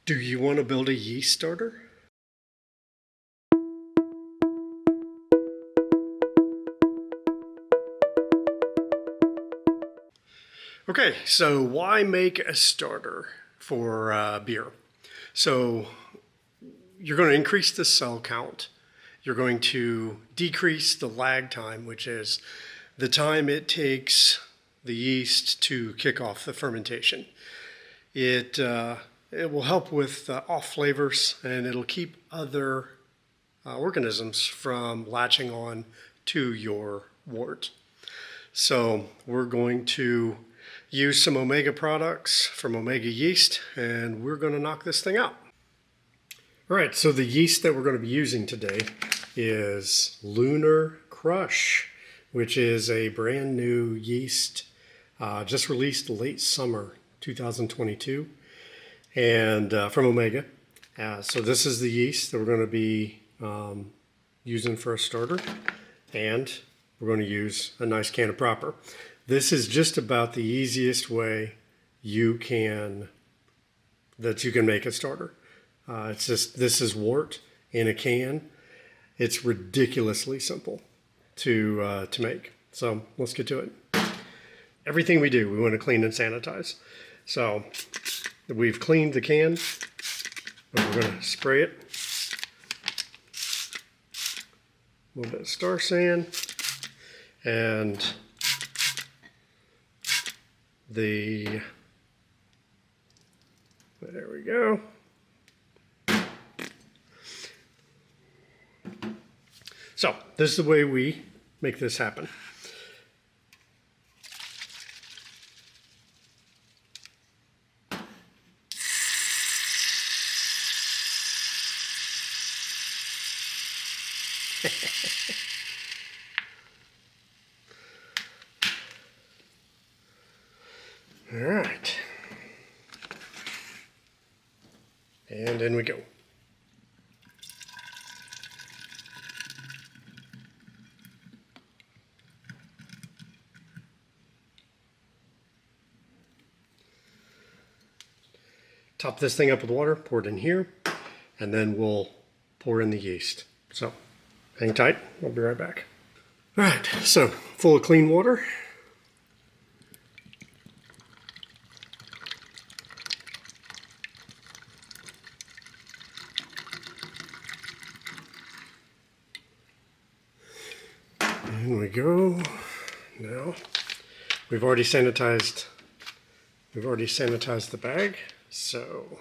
Do you want to build a yeast starter? Okay, so why make a starter for beer? So you're going to increase the cell count. You're going to decrease the lag time, which is the time it takes the yeast to kick off the fermentation. It will help with off flavors, and it'll keep other organisms from latching on to your wort. So we're going to use some Omega products from Omega Yeast, and we're going to knock this thing out. All right, so the yeast that we're going to be using today is Lunar Crush, which is a brand new yeast just released late summer 2022, and from Omega. So this is the yeast that we're going to be using for a starter, and we're going to use a nice can of Propper. This is just about the easiest way you can make a starter. This is wort in a can. It's ridiculously simple to make. So let's get to it. Everything we do, we want to clean and sanitize. So we've cleaned the can, but we're going to spray it. A little bit of Star San, and there we go. So this is the way we make this happen. All right. And in we go. Top this thing up with water, pour it in here, and then we'll pour in the yeast. So hang tight, I'll be right back. All right, so full of clean water. In we go. Now, we've already sanitized the bag, so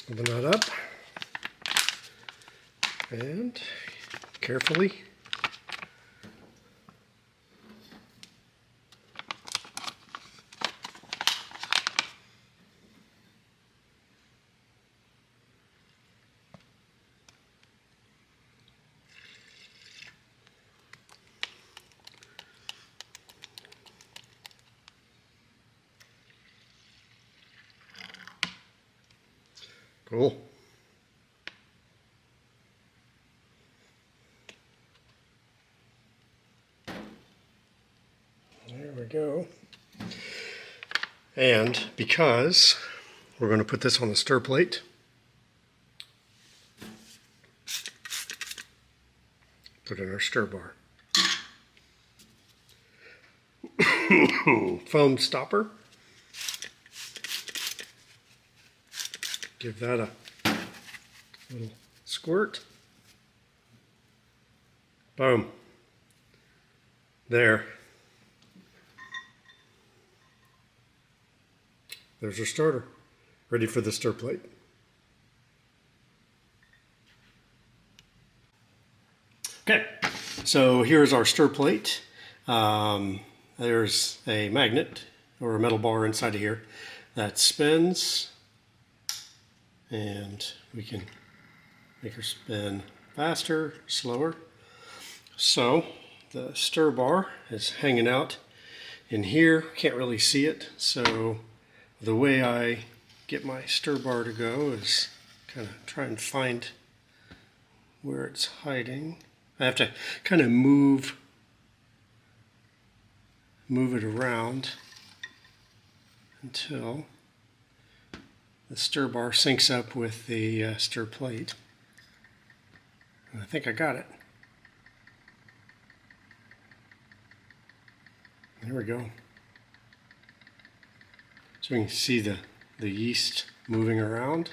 open that up and carefully cool. There we go. And because we're going to put this on the stir plate, put in our stir bar. Foam stopper. Give that a little squirt. Boom. There. There's our starter, ready for the stir plate. Okay, so here's our stir plate. There's a magnet or a metal bar inside of here that spins, and we can make her spin faster, slower. So the stir bar is hanging out in here. Can't really see it, so the way I get my stir bar to go is kind of try and find where it's hiding. I have to kind of move it around until the stir bar syncs up with the stir plate. And I think I got it. There we go. So we can see the yeast moving around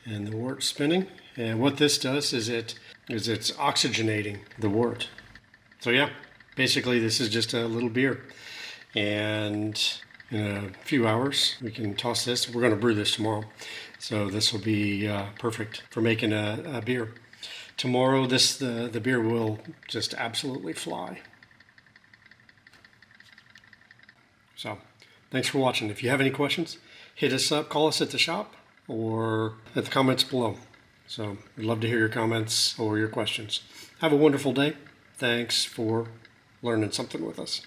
and the wort spinning. And what this does is it's oxygenating the wort. So yeah, basically this is just a little beer. And in a few hours we can toss this. We're going to brew this tomorrow. So this will be perfect for making a beer. Tomorrow the beer will just absolutely fly. So thanks for watching. If you have any questions, hit us up, call us at the shop or at the comments below. So we'd love to hear your comments or your questions. Have a wonderful day. Thanks for learning something with us.